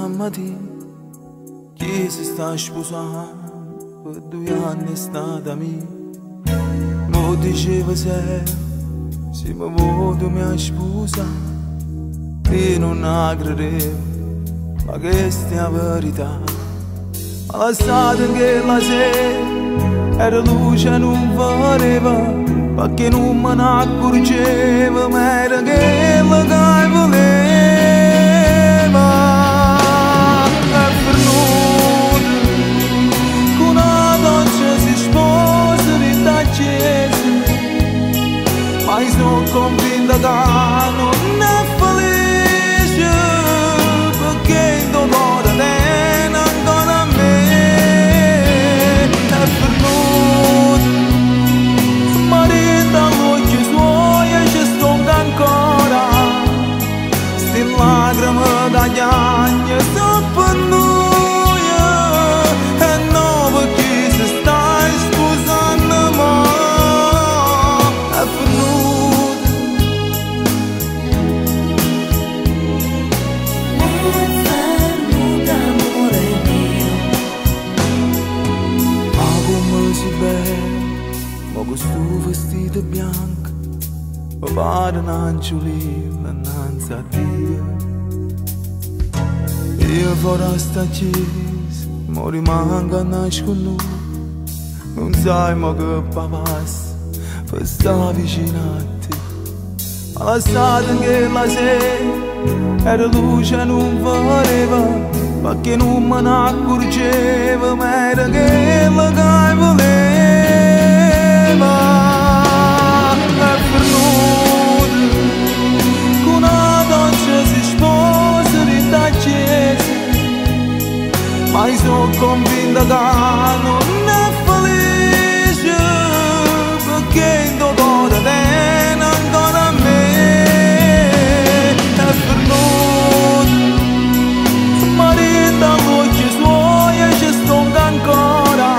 stamattina, chi si sta sposando per 2 anni è stata mia. Mo diceva sempre, se mi vuoi mi sposa, io non la credevo, ma questa è la verità. Ma la strada che la sera era luce non voleva, perché non me ne accorgevo, ma era quella che voleva. È venuta che una donna si sposa in da chiesa, ma io sono convinta che non è felice, perché in dolore lei non ancora a me. È venuta marita all'occhio suoi e ci stonga ancora, sti lacrime dagli anni sono per noi, e non per chi si sta scusando, ma è venuta. È venuta, amore mio. Ma come si bella, ma questo vestito bianco, mi pare un angiolino innanzi a Dio. Io fuori sta chiesa, ma rimango nasconuto, non sai ma che passa per stare vicino a te. Ma la strada che la sera era luce non voleva, perché non me ne accorgevo, ma era quella che voleva. È venuta che una donna si sposa in da chiesa, ma io sono convinta che non è felice, perché in dolore lei non ancora a me. È venuta marita all'occhio suoi e ci stonga ancora,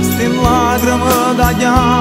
sti lacrime dagli anni